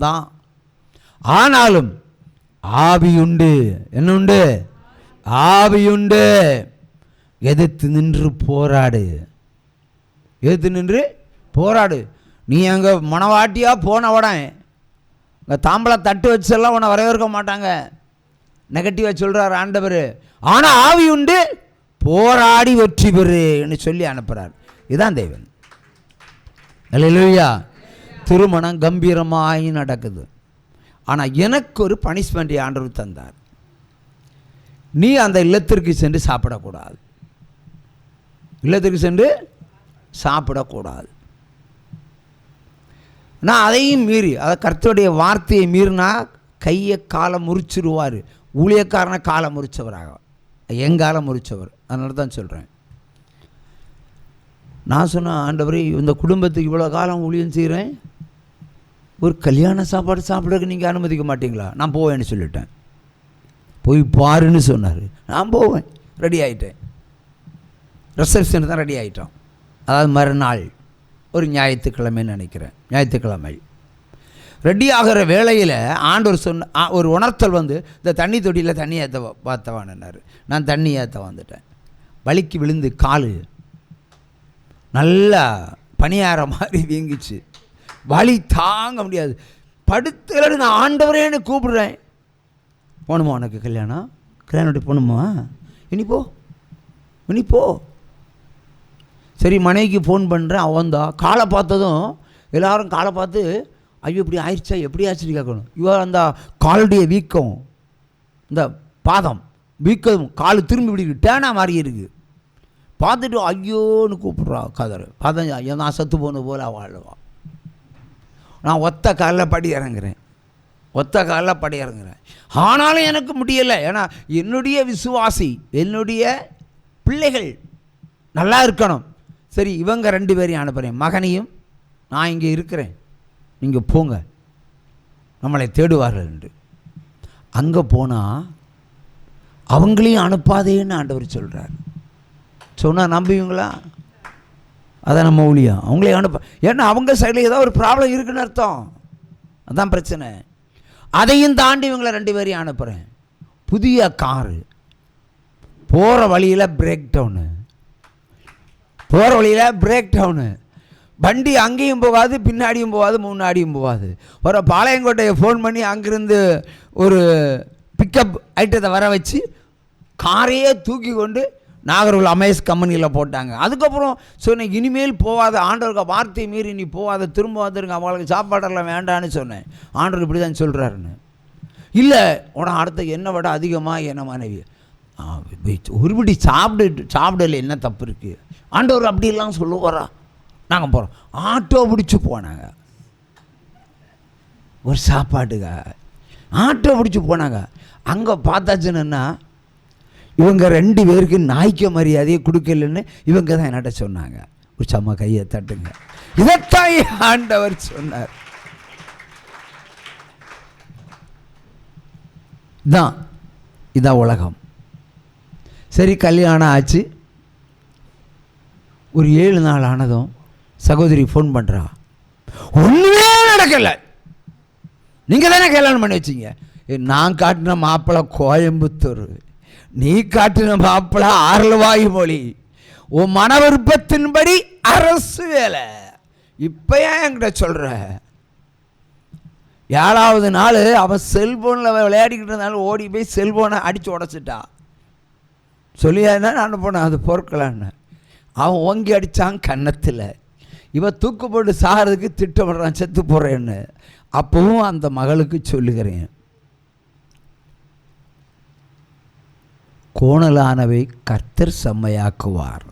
தான். ஆனாலும் ஆவியுண்டு. என்ன உண்டு? ஆவியுண்டு. எதிர்த்து நின்று போராடு. எதிர்த்து நின்று போராடு. நீ அங்கே மனவாட்டியாக போனவட இங்கே தாம்பளை தட்டு வச்செல்லாம் உன்னை வரவேற்க மாட்டாங்க. நெகட்டிவாக சொல்கிறார் ஆண்டவர். ஆனால் ஆவி உண்டு, போராடி வெற்றி பெறுன்னு சொல்லி அனுப்புகிறார். இதுதான் தேவன். அல்லேலூயா. திருமணம் கம்பீரமாகி நடக்குது. ஆனால் எனக்கு ஒரு பனிஷ்மெண்ட் ஆண்டவர் தந்தார். நீ அந்த இல்லத்திற்கு சென்று சாப்பிடக்கூடாது. இல்லத்திற்கு சென்று சாப்பிடக்கூடாது. நான் அதையும் மீறி, அதை கர்த்தருடைய வார்த்தையை மீறினா கையை காலை முறிச்சிடுவார். ஊழியக்காரனை காலை முறித்தவராக எங்கால முறித்தவர். அதனால தான் சொல்கிறேன். நான் சொன்னேன், ஆண்டவரே இந்த குடும்பத்துக்கு இவ்வளோ காலம் ஊழியம் செய்கிறேன், ஒரு கல்யாண சாப்பாடு சாப்பிட்றதுக்கு நீங்கள் அனுமதிக்க மாட்டீங்களா? நான் போவேன்னு சொல்லிட்டேன். போய் பாருன்னு சொன்னார். நான் போவேன். ரெடி ஆகிட்டேன். ரிசப்ஷன் தான் ரெடி ஆகிட்டோம். அதாவது மறுநாள் ஒரு ஞாயிற்றுக்கிழமைன்னு நினைக்கிறேன். ஞாயிற்றுக்கிழமை ரெடி ஆகிற வேளையில் ஆண்டவர் சொன்ன ஒரு உணர்த்தல் வந்து, இந்த தண்ணி தொட்டியில் தண்ணி ஏற்ற பார்த்தவான்னார். நான் தண்ணி ஏற்ற வந்துட்டேன். வலிக்கு விழுந்து கால் நல்லா பனியார மாதிரி வீங்கிச்சு. வலி தாங்க முடியாது. படுத்து நான் ஆண்டவரேன்னு கூப்பிடுறேன். போகணுமா உனக்கு கல்யாணம்? கல்யாணம் போகணுமா? இனி போ. சரி, மனைவிக்கு ஃபோன் பண்ணுறேன். அவன் தான் காலை பார்த்ததும் எல்லோரும் காலை பார்த்து, ஐயோ இப்படி ஆயிடுச்சா, எப்படி ஆச்சுன்னு கேட்கணும். இவன் அந்த காலுடைய வீக்கம், இந்த பாதம் வீக்கம், கால் திரும்பி இப்படி டேனாக மாறி இருக்குது. பார்த்துட்டு ஐயோன்னு கூப்பிட்றா கதறு. பார்த்தா நான் சத்து போன போல் வாழ்வா. நான் ஒத்த காலில் படி இறங்குறேன். ஆனாலும் எனக்கு முடியலை. ஏன்னா என்னுடைய விசுவாசி, என்னுடைய பிள்ளைகள் நல்லா இருக்கணும். சரி, இவங்க 2 பேரையும் அனுப்புகிறேன். மகனையும், நான் இங்கே இருக்கிறேன், நீங்கள் போங்க, நம்மளை தேடுவார்கள் என்று. அங்கே போனால் அவங்களையும் அனுப்பாதேன்னு ஆண்டவர் சொல்கிறார். சொன்னால் நம்புவீங்களா? அதை நம்ம ஊழியம். அவங்களே அனுப்ப. ஏன்னா அவங்க சைடில் ஏதோ ஒரு ப்ராப்ளம் இருக்குன்னு அர்த்தம். அதுதான் பிரச்சனை. அதையும் தாண்டி இவங்களை 2 பேரையும் அனுப்புகிறேன். புதிய காரு. போகிற வழியில் பிரேக் டவுனு. வண்டி அங்கேயும் போகாது, பின்னாடியும் போகாது, முன்னாடியும் போகாது. ஒரு பாளையங்கோட்டையை ஃபோன் பண்ணி அங்கேருந்து ஒரு பிக்கப் ஐட்டத்தை வர வச்சு காரையே தூக்கி கொண்டு நாகர்கோவில் அமேஸ் கம்பெனியில் போட்டாங்க. அதுக்கப்புறம் சொன்னேன், இனிமேல் போகாத, ஆண்டவருக்கு வார்த்தை மீறி நீ போகாத, திரும்ப வந்துருங்க, அவங்களுக்கு சாப்பாடெல்லாம் வேண்டான்னு சொன்னேன். ஆண்டவர் இப்படி தான் சொல்கிறாருன்னு. இல்லை, உடனே அடுத்த என்னை விட அதிகமாக என்ன மனைவி ஒருபடி சாப்பிடல, என்ன தப்பு இருக்குது? ஆண்டவர் அப்படிலாம் சொல்லுவாரா? நாங்கள் போகிறோம். ஆட்டோ பிடிச்சி போனாங்க ஒரு சாப்பாட்டுக்காக. ஆட்டோ பிடிச்சி போனாங்க. அங்கே பார்த்தாச்சுன்னா இவங்க 2 பேருக்கு நாய்க்க மரியாதையை கொடுக்கலன்னு இவங்க தான் என்கிட்ட சொன்னாங்க. ஒரு சம்மா கையை தட்டுங்க. இதைத்தான் ஆண்டவர் சொன்னார். இதான் உலகம். சரி, கல்யாணம் ஆச்சு. ஒரு 7 நாள் ஆனதும் சகோதரி ஃபோன் பண்ணுறா. ஒன்றுமே நடக்கலை. நீங்கள் தானே கல்யாணம் பண்ணி வச்சிங்க. நான் காட்டின மாப்பிள்ளை கோயம்புத்தூர், நீ காட்டின மாப்பிள்ளை ஆரல்வாயு மொழி, உன் மன விருப்பத்தின்படி அரசு வேலை. இப்போ ஏன் என்கிட்ட சொல்கிற? 7வது நாள் அவன் செல்ஃபோனில் விளையாடிக்கிட்டு இருந்தாலும் ஓடி போய் செல்ஃபோனை அடித்து உடச்சிட்டா. சொல்லியாருன்னா நான் போனேன் அது பொறுக்கலான்னு. அவன் ஓங்கி அடித்தான் கன்னத்தில். இவன் தூக்கு போட்டு சாகிறதுக்கு திட்டமிடுறான், செத்து போகிறேன்னு. அப்பவும் அந்த மகளுக்கு சொல்லுகிறேன், கோணலானவை கர்த்தர் செம்மையாக்குவார்.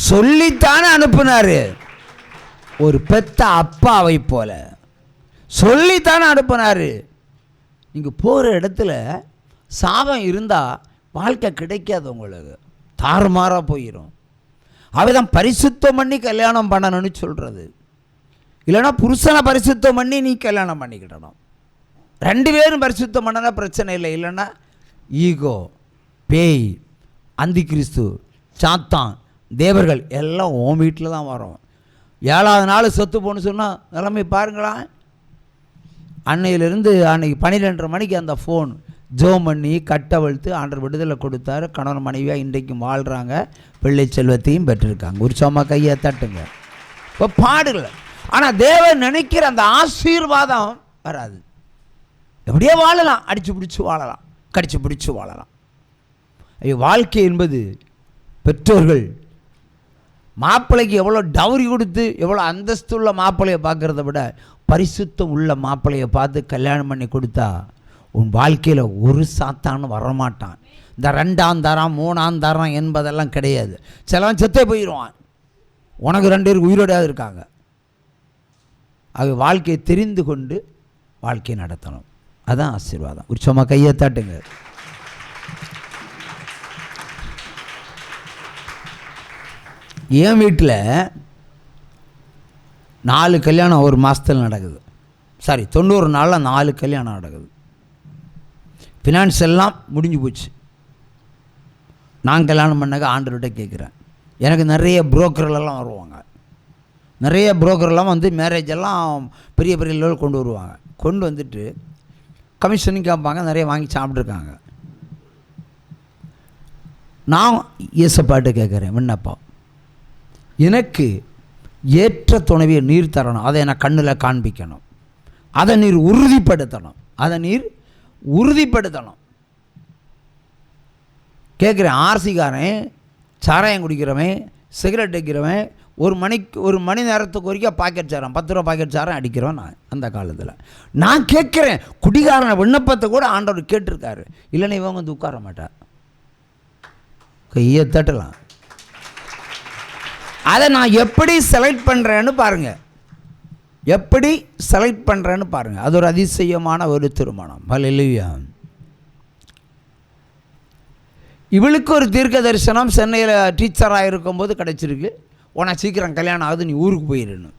சொல்லித்தானே அனுப்புனாரு. ஒரு பெத்த அப்பாவை போல சொல்லித்தானே அனுப்புனாரு. நீங்கள் போகிற இடத்துல சாபம் இருந்தால் வாழ்க்கை கிடைக்காது, உங்களுக்கு தாறுமாறாக போயிடும். அவதான் பரிசுத்தம் பண்ணி கல்யாணம் பண்ணணும்னு சொல்கிறது. இல்லைன்னா புருஷனை பரிசுத்தம் பண்ணி நீ கல்யாணம் பண்ணிக்கிடணும். 2 பேரும் பரிசுத்தம் பண்ணனா பிரச்சனை இல்லை. இல்லைன்னா ஈகோ, பேய், அந்தி கிறிஸ்து, சாத்தான், தேவர்கள் எல்லாம் உன் வீட்டில் தான் வரும். 7வது நாள் செத்து போன்னு சொன்னால் நிலைமை பாருங்களா. அன்னையிலிருந்து அன்னைக்கு 12:30 மணிக்கு அந்த ஃபோன் ஜோம் பண்ணி கட்டவழ்த்து ஆண்டவர் விடுதலை கொடுத்தாரு. கணவன் மனைவியாக இன்றைக்கும் வாழ்கிறாங்க, பிள்ளை செல்வத்தையும் பெற்றிருக்காங்க. உற்சாகமா கையை தட்டுங்க. இப்போ பாடுகள். ஆனால் தேவன் நினைக்கிற அந்த ஆசீர்வாதம் வராது. எப்படியே வாழலாம், அடித்து பிடிச்சி வாழலாம், கடிச்சு பிடிச்சி வாழலாம். வாழ்க்கை என்பது பெற்றோர்கள் மாப்பிள்ளைக்கு எவ்வளோ டவுரி கொடுத்து எவ்வளோ அந்தஸ்துள்ள மாப்பிள்ளையை பார்க்குறத விட பரிசுத்தம் உள்ள மாப்பிள்ளையை பார்த்து கல்யாணம் பண்ணி கொடுத்தா உன் வாழ்க்கையில் ஒரு சாத்தானும் வரமாட்டான். இந்த 2ஆம் தரம் 3ஆம் தரம் என்பதெல்லாம் கிடையாது. சிலவன் செத்தே போயிடுவான், உனக்கு 2 பேருக்கு உயிரோடையாவது இருக்காங்க. அது வாழ்க்கையை தெரிந்து கொண்டு வாழ்க்கையை நடத்தணும். அதான் ஆசீர்வாதம். உற்சவமா கையை தட்டுங்க. என் வீட்டில் 4 கல்யாணம் ஒரு மாதத்தில் நடக்குது. 90 நாளில் 4 கல்யாணம் நடக்குது. ஃபினான்ஸ் எல்லாம் முடிஞ்சு போச்சு. நான் கல்யாணம் பண்ணாக்க ஆண்டவர்கிட்ட கேட்குறேன். எனக்கு நிறைய புரோக்கர்களெல்லாம் வருவாங்க. நிறைய புரோக்கர்லாம் வந்து மேரேஜ் எல்லாம் பெரிய பெரிய லெவல் கொண்டு வருவாங்க. கொண்டு வந்துட்டு கமிஷனும் கேட்பாங்க, நிறைய வாங்கி சாப்பிட்ருக்காங்க. நான் இயேசப்பாட்ட கேட்குறேன், விண்ணப்பம், எனக்கு ஏற்ற துணைவியை நீர் தரணும், அதை எனக்கு கண்ணில் காண்பிக்கணும், அதை நீர் உறுதிப்படுத்தணும். கேட்குறேன். ஆர்சிக்காரன், சாராயம் குடிக்கிறவன், சிகரெட் அடிக்கிறவன், ஒரு மணி நேரத்துக்கு வரைக்கும் பாக்கெட் சாரம் 10 ரூபா பாக்கெட் சாரம் அடிக்கிறவன் நான். அந்த காலத்தில் நான் கேட்குறேன். குடிகாரன விண்ணப்பத்தை கூட ஆண்டவர் கேட்டிருக்காரு. இல்லைன்னா இவங்க வந்து உட்கார மாட்டார். கையை தட்டலாம். அதை நான் எப்படி செலக்ட் பண்ணுறேன்னு பாருங்கள். அது ஒரு அதிசயமான ஒரு திருமணம். ஹல்லேலூயா. இவளுக்கு ஒரு தீர்க்க தரிசனம் சென்னையில் டீச்சராக இருக்கும்போது கிடச்சிருக்கு. உனக்கு சீக்கிரம் கல்யாணம் ஆகுது, நீ ஊருக்கு போயிடுன்னு.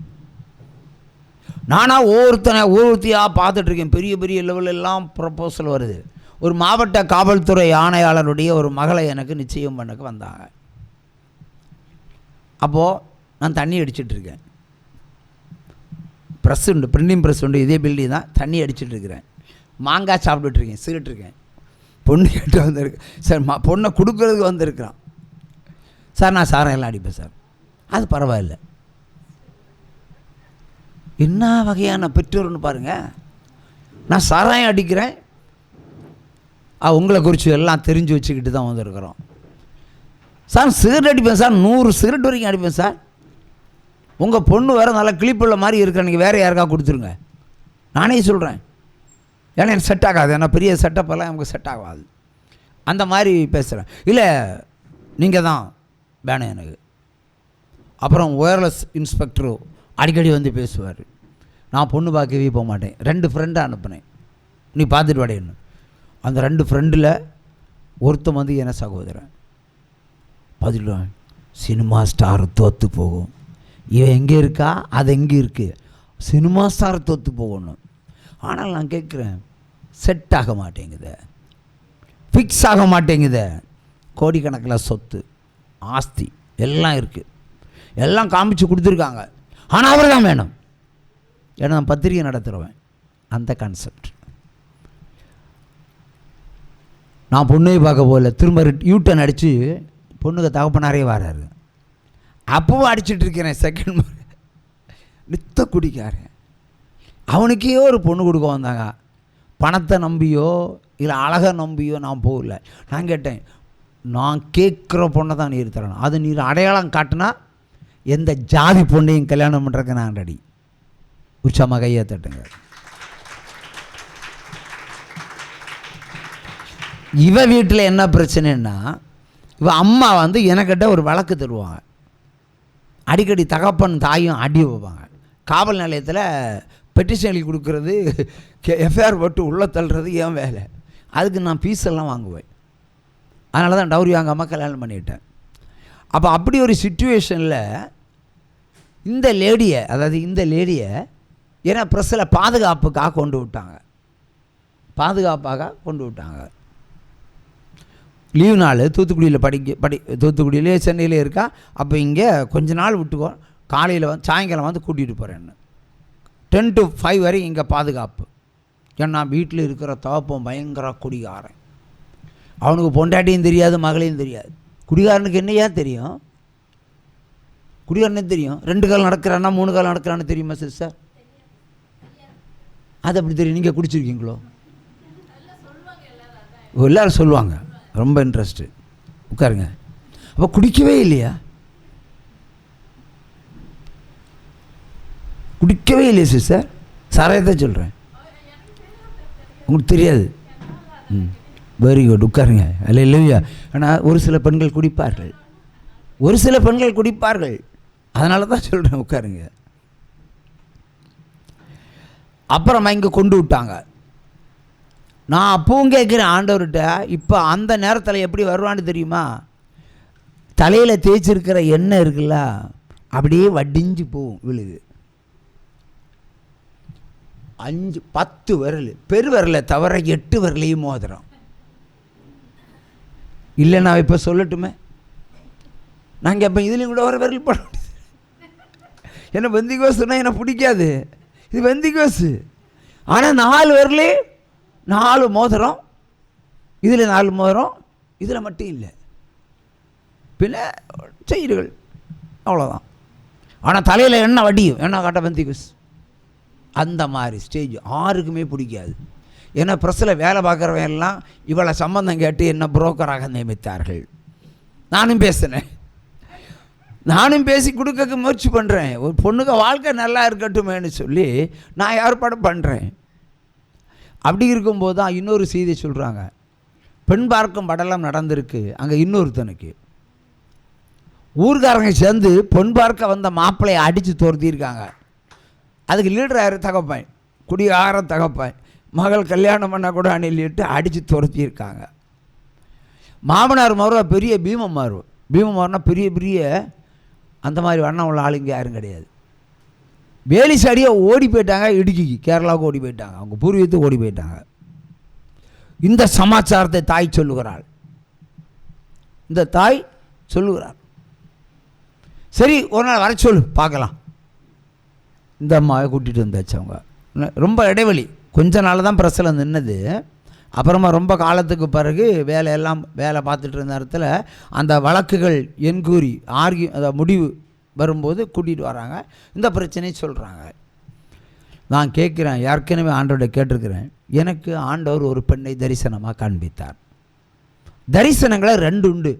நானாக ஒவ்வொருத்தையாக பார்த்துட்ருக்கேன். பெரிய பெரிய லெவலெல்லாம் ப்ரப்போசல் வருது. ஒரு மாவட்ட காவல்துறை ஆணையாளருடைய ஒரு மகளை எனக்கு நிச்சயம் பண்ணக்கு வந்தாங்க. அப்போது நான் தண்ணி அடிச்சிட்ருக்கேன். ப்ரெஸ் உண்டு, பிரிண்டிங் ப்ரெஸ் உண்டு, இதே பில்டிங் தான். தண்ணி அடிச்சிட்ருக்கிறேன், மாங்காய் சாப்பிட்டுட்ருக்கேன், சிரிட்டுருக்கேன். பொண்ணு கேட்டு வந்திருக்கு சார். பொண்ணை கொடுக்கறதுக்கு வந்திருக்கிறான். சார் நான் சாரம் எல்லாம் அடிப்பேன் சார். அது பரவாயில்ல. என்ன வகையான பெற்றோர்னு பாருங்கள். நான் சாராயம் அடிக்கிறேன், உங்களை குறித்து எல்லாம் தெரிஞ்சு வச்சுக்கிட்டு தான் வந்திருக்கிறோம். சார் சிகரெட் அடிப்பேன் சார், 100 சிகரெட் வரைக்கும் அடிப்பேன் சார். உங்கள் பொண்ணு வேறு நல்லா கிளிப்புள்ள மாதிரி இருக்கிற, நீங்கள் வேறு யாருக்கா கொடுத்துருங்க. நானே சொல்கிறேன். ஏன்னா எனக்கு செட் ஆகாது, ஏன்னா பெரிய செட்டப்பெல்லாம் எனக்கு செட் ஆகாது. அந்த மாதிரி பேசுகிறேன். இல்லை நீங்கள் தான் வேணும் எனக்கு. அப்புறம் ஒயர்லெஸ் இன்ஸ்பெக்டரு அடிக்கடி வந்து பேசுவார். நான் பொண்ணு பார்க்கவே போக மாட்டேன். 2 ஃப்ரெண்டை அனுப்புனேன், நீ பார்த்துட்டு வாடேன்னு. அந்த 2 ஃப்ரெண்டில் ஒருத்தன் வந்து என்ன சகோதரன் பதிலுவான், சினிமா ஸ்டார் தோற்று போகும். இவன் எங்கே இருக்கா, அது எங்கே இருக்குது, சினிமா ஸ்டார் தோற்று போகணும். ஆனால் நான் கேட்குறேன், செட் ஆக மாட்டேங்குது, ஃபிக்ஸ் ஆக மாட்டேங்குது. கோடிக்கணக்கில் சொத்து ஆஸ்தி எல்லாம் இருக்குது, எல்லாம் காமிச்சு கொடுத்துருக்காங்க. ஆனால் அவர் தான் வேணும். ஏன்னா நான் பத்திரிகை நடத்துகிறவன். அந்த கான்செப்ட். நான் பொண்ணையை பார்க்க போகல, திரும்ப யூட்டன் அடித்து பொண்ணுக்கு தகப்பனாரே வராரு. அப்பவும் அடிச்சிட்ருக்கிறேன். செகண்ட் முறை நித்த குடிக்காரன். அவனுக்கே ஒரு பொண்ணு கொடுக்க வந்தாங்க. பணத்தை நம்பியோ இல்லை அழகை நம்பியோ நான் போகல. நான் கேட்டேன், நான் கேட்குற பொண்ணை தான் நீர் தரணும். அது நீர் அடையாளம் காட்டினா எந்த ஜாதி பொண்ணையும் கல்யாணம் பண்ணுறதுக்கு நான் ரெடி. உற்சாகமாக கையை தட்டுங்க. இவ வீட்டில் என்ன பிரச்சனைன்னா, இவ அம்மா வந்து எனக்கிட்ட ஒரு வழக்கு தருவாங்க. அடிக்கடி தகப்பன் தாயும் அடி வைப்பாங்க. காவல் நிலையத்தில் பெட்டிஷன் எழுதி கொடுக்கறது, எஃப்ஐஆர் போட்டு உள்ளே தள்ளுறது என் வேலை. அதுக்கு நான் ஃபீஸெல்லாம் வாங்குவேன். அதனால தான் டவுரி வாங்காமல் கல்யாணம் பண்ணிவிட்டேன். அப்போ அப்படி ஒரு சிச்சுவேஷனில் இந்த லேடியை ஏன்னா ப்ரெஸ்ஸில் பாதுகாப்பாக கொண்டு விட்டாங்க. லீவ் நாள் தூத்துக்குடியில் தூத்துக்குடியிலே சென்னையிலே இருக்கா. அப்போ இங்கே கொஞ்ச நாள் விட்டுக்கோ, காலையில் வந்து சாயங்காலம் வந்து கூட்டிகிட்டு போகிறேன்னு 10 to 5 வரை இங்கே பாதுகாப்பு. ஏன்னா வீட்டில் இருக்கிற தகப்பன் பயங்கர குடிகாரன். அவனுக்கு பொண்டாட்டியும் தெரியாது, மகளையும் தெரியாது. குடிகாரனுக்கு என்னையா தெரியும்? குடிகாரனே தெரியும். 2 கால் நடக்கிறான்னா 3 கால் நடக்கிறான்னு தெரியுமா சிஸ்டர்? அது அப்படி தெரியும். நீங்கள் குடிச்சிருக்கீங்களோ? எல்லோரும் சொல்லுவாங்க. ரொம்ப இன்ட்ரெஸ்ட்டு. உட்காருங்க. அப்போ குடிக்கவே இல்லையா? குடிக்கவே இல்லையா சிஸ்டர்? சாராயத்தை சொல்கிறேன். உங்களுக்கு தெரியாது. Very good. உட்காருங்க. அல்ல இல்லையா? ஆனால் ஒரு சில பெண்கள் குடிப்பார்கள், ஒரு சில பெண்கள் குடிப்பார்கள். அதனால தான் சொல்கிறேன், உட்காருங்க. அப்புறமா இங்கே கொண்டு விட்டாங்க. நான் அப்பவும் கேட்குறேன் ஆண்டவர்கிட்ட, இப்போ அந்த நேரத்தில் எப்படி வருவான்னு தெரியுமா? தலையில் தேய்ச்சிருக்கிற எண்ணெய் இருக்குல்ல, அப்படியே வடிஞ்சு போகும் விழுது. 5-10 விரல், பெரு விரலை தவிர 8 விரலையும் மோதிரம். இல்லை நான் இப்போ சொல்லட்டுமே, நாங்கள் இப்போ இதுலேயும் கூட ஒரு விரல் போட முடியாது. என்ன வெந்திகோசுன்னா எனக்கு பிடிக்காது. இது வெந்திகோசு. ஆனால் 4 விரலே 4 மோதிரம். இதில் 4 மோதிரம், இதில் மட்டும் இல்லை. பின்ன செய்திகள் அவ்வளோதான். ஆனால் தலையில் எண்ணெய் வடியும். எண்ணெய் காட்ட வெந்திகோஸ். அந்த மாதிரி ஸ்டேஜ் யாருக்குமே பிடிக்காது. ஏன்னா ப்ரெஸ்ஸில் வேலை பார்க்குறவன் எல்லாம் இவளை சம்பந்தம் கேட்டு என்ன புரோக்கராக நியமித்தார்கள். நானும் பேசினேன், நானும் பேசி கொடுக்க முயற்சி பண்ணுறேன். ஒரு பொண்ணுக்கு வாழ்க்கை நல்லா இருக்கட்டுமேனு சொல்லி நான் ஏற்பாடு பண்ணுறேன். அப்படி இருக்கும்போது தான் இன்னொரு செய்தி சொல்கிறாங்க. பெண் பார்க்கும் படலம் நடந்திருக்கு. அங்கே இன்னொருத்தனுக்கு ஊர்காரங்க சேர்ந்து பொன் பார்க்க வந்த மாப்பிள்ளையை அடித்து துரத்தியிருக்காங்க. அதுக்கு லீடர் யார்? தகப்பன், குடியார தகப்பன். மகள் கல்யாணம் பண்ண கூட அணிலிட்டு அடித்து துரத்தியிருக்காங்க. மாமனார் மாறுவா பெரிய பீமம் மாறுவோம். பீமம் மாறுனா பெரிய பெரிய அந்த மாதிரி வண்ணம் உள்ள ஆளுங்க யாரும் கிடையாது. வேலி சாடியாக ஓடி போயிட்டாங்க. இடுக்கிக்கு கேரளாவுக்கு ஓடி போயிட்டாங்க. அவங்க பூர்வீகத்துக்கு ஓடி போயிட்டாங்க. இந்த சமாச்சாரத்தை தாய் சொல்லுகிறாள். இந்த தாய் சொல்லுகிறாள், சரி ஒரு நாள் வர சொல்லு பார்க்கலாம். இந்த அம்மாவை கூட்டிகிட்டு வந்தாச்சு. அவங்க ரொம்ப இடைவெளி, கொஞ்ச நாள் தான் ப்ரெஸ்ஸில் நின்னது. அப்புறமா ரொம்ப காலத்துக்கு பிறகு வேலை பார்த்துட்டு இருந்த நேரத்தில் அந்த வழக்குகள் என்கூறி அதை முடிவு வரும்போது கூட்டிகிட்டு வராங்க. இந்த பிரச்சனையை சொல்கிறாங்க. நான் கேட்குறேன், ஏற்கனவே ஆண்டவரை கேட்டிருக்கிறேன். எனக்கு ஆண்டவர் ஒரு பெண்ணை தரிசனமாக காண்பித்தார். தரிசனங்களை 2 உண்டு.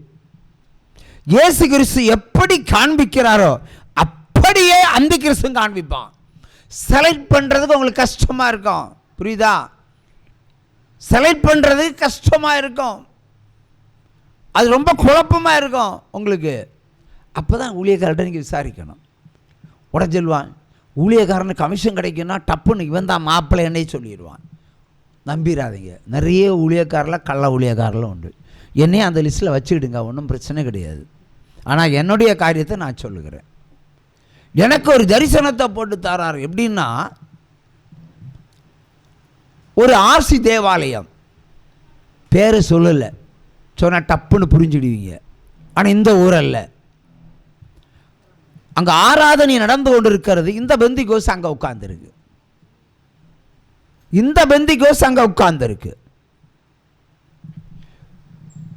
இயேசு கிறிஸ்து எப்படி காண்பிக்கிறாரோ அப்படியே அந்த கிறிஸ்து காண்பிப்பான். செலக்ட் பண்ணுறதுக்கு உங்களுக்கு கஷ்டமாக இருக்கும், புரியுதா? செலக்ட் பண்ணுறது கஷ்டமாக இருக்கும், அது ரொம்ப குழப்பமாக இருக்கும் உங்களுக்கு. அப்போ தான் ஊழியக்காரர்கிட்ட நீங்கள் விசாரிக்கணும். உடனே சொல்லுவான், ஊழியக்காரனுக்கு கமிஷன் கிடைக்குன்னா டப்புன்னு இவன் தான் மாப்பிள்ளை என்னை சொல்லிடுவான். நம்பிடாதீங்க. நிறைய ஊழியக்காரில் கள்ள ஊழியக்காரில் உண்டு. என்னையும் அந்த லிஸ்ட்டில் வச்சுக்கிடுங்க, ஒன்றும் பிரச்சனை கிடையாது. ஆனால் என்னுடைய காரியத்தை நான் சொல்லுகிறேன். எனக்கு ஒரு தரிசனத்தை போட்டு தரார். எப்படின்னா, ஒரு ஆர்சி தேவாலயம், பேரை சொல்லலை, சொன்னால் டப்புன்னு புரிஞ்சுடுவீங்க. ஆனால் இந்த ஊரல்ல, அங்கே ஆராதனை நடந்து கொண்டு இருக்கிறது. இந்த பெந்திகோஸ் அங்கே உட்கார்ந்துருக்கு. இந்த பெந்திகோஸ் அங்கே உட்கார்ந்துருக்கு.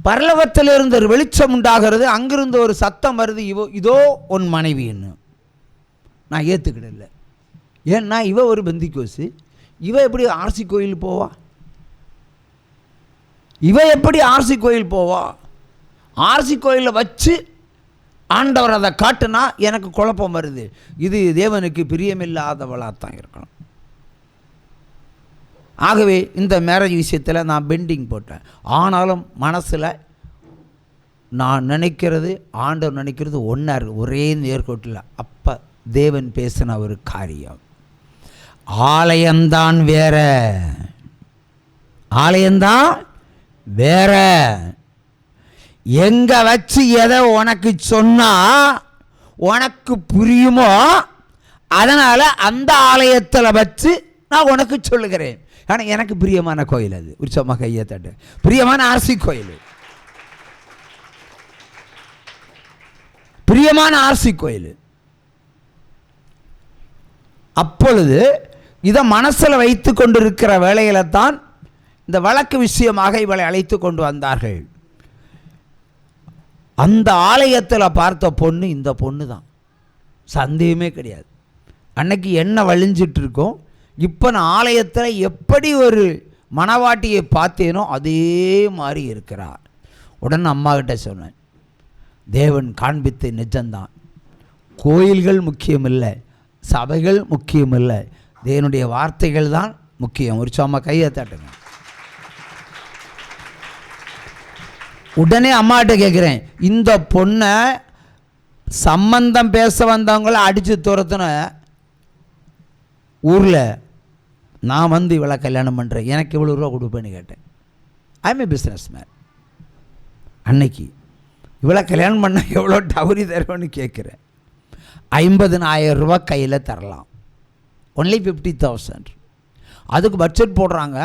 பரலோகத்திலிருந்து ஒரு வெளிச்சம் உண்டாகிறது. அங்கிருந்து ஒரு சத்தம் வருது, இதோ உன் மனைவின்னு. நான் ஏற்றுக்கிடல. ஏன்னா இவ ஒரு பெந்திகோசு. இவ எப்படி ஆர்சி கோயில் போவா? இவ எப்படி ஆர்சி கோயில் போவா? ஆர்சி கோயிலில் வச்சு ஆண்டவர் அதை காட்டுனா எனக்கு குழப்பம் வருது. இது தேவனுக்கு பிரியமில்லாதவளாக தான் இருக்கணும். ஆகவே இந்த மேரேஜ் விஷயத்தில் நான் பெண்டிங் போட்டேன். ஆனாலும் மனசில் நான் நினைக்கிறது, ஆண்டவர் நினைக்கிறது ஒன்றா இருக்குது, ஒரே நேர்கோட்டில். அப்போ தேவன் பேசின ஒரு காரியம், ஆலயம்தான் வேற, ஆலயம்தான் வேற. எங்கே வச்சு எதை உனக்கு சொன்னால் உனக்கு புரியுமோ அதனால் அந்த ஆலயத்தில் வச்சு நான் உனக்கு சொல்லுகிறேன். ஆனால் எனக்கு பிரியமான கோயில் அது. உற்சவமாக கையை தட்டு. பிரியமான ஆர்சி கோயில், பிரியமான ஆர்சி கோயில். அப்பொழுது இதை மனசில் வைத்து கொண்டிருக்கிற வேளையில தான் இந்த வழக்கு விஷயமாக இவளை அழைத்து கொண்டு வந்தார்கள். அந்த ஆலயத்தில் பார்த்த பொண்ணு இந்த பொண்ணு தான், சந்தேகமே கிடையாது. அன்னைக்கு என்ன வழிஞ்சிட்டு இருக்கோம், இப்போ நான் ஆலயத்தில் எப்படி ஒரு மணவாட்டியை பார்த்தேனோ அதே மாதிரி இருக்கிறார். உடனே அம்மா கிட்ட சொன்னேன், தேவன் காண்பித்து நிஜம்தான், கோயில்கள் முக்கியமில்லை, சபைகள் முக்கியமில்லை, தேவனுடைய வார்த்தைகள் தான் முக்கியம். ஒரு சும்மா கையை தட்டுங்க. உடனே அம்மாட்ட கேட்குறேன், இந்த பொண்ணை சம்பந்தம் பேச வந்தவங்கள அடித்து துரத்துன ஊரில் நான் வந்து இவளை கல்யாணம் பண்ணுறேன், எனக்கு இவ்வளோ ரூபா கொடுப்பேன்னு கேட்டேன். I'm a businessman. அன்னைக்கு இவளை கல்யாணம் பண்ண எவ்வளோ டவுரி தருவேன்னு கேட்குறேன். 50,000 ரூபா கையில் தரலாம், ஒன்லி 50,000. அதுக்கு பட்ஜெட் போடுறாங்க.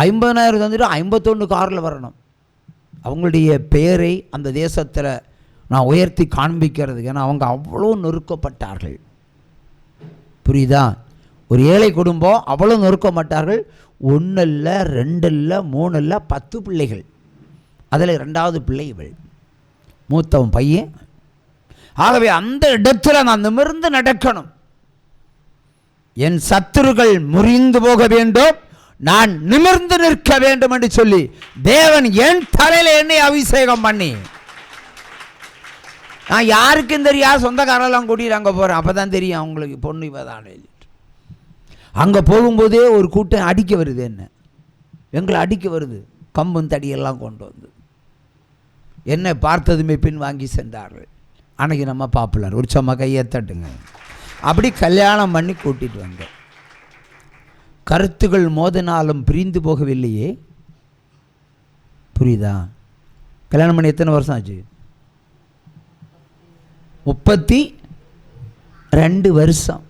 50,000 தந்துட்டு 51 காரில் வரணும். அவங்களுடைய பெயரை அந்த தேசத்தில் நான் உயர்த்தி காண்பிக்கிறதுக்கு, ஏன்னா அவங்க அவ்வளோ நொறுக்கப்பட்டார்கள். புரியுதா? ஒரு ஏழை குடும்பம் அவ்வளோ நொறுக்கப்பட்டார்கள். 1 இல்லை 2 இல்லை 3 இல்லை 10 பிள்ளைகள். அதில் 2வது பிள்ளை இவள், மூத்தவன் பையன். ஆகவே அந்த இடத்துல நான் நிமிர்ந்து நடக்கணும். என் சத்துருக்கள் முறிந்து போக வேண்டும், நான் நிமிர்ந்து நிற்க வேண்டும் என்று சொல்லி தேவன் என் தலையில் என்னை அபிஷேகம் பண்ணி, நான் யாருக்கும் தெரியாது, சொந்தக்காரெல்லாம் கூட்டிட்டு அங்கே போகிறேன். அப்போ தான் தெரியும் அவங்களுக்கு பொண்ணு இவ தான். அங்கே போகும்போதே ஒரு கூட்டம் அடிக்க வருது, என்ன எங்களை அடிக்க வருது, கம்பும் தடியெல்லாம் கொண்டு வந்து என்னை பார்த்ததுமே பின் வாங்கி சென்றார்கள். அன்னைக்கு நம்ம பாப்புலர், ஒரு சும்மா கையை தட்டுங்க. அப்படி கல்யாணம் பண்ணி கூட்டிகிட்டு வந்தேன். கருத்துகள் மோதினாலும் பிரிந்து போகவில்லையே. புரியுதா? கல்யாணம் பண்ணி எத்தனை வருஷம் ஆச்சு? 32 வருஷம்.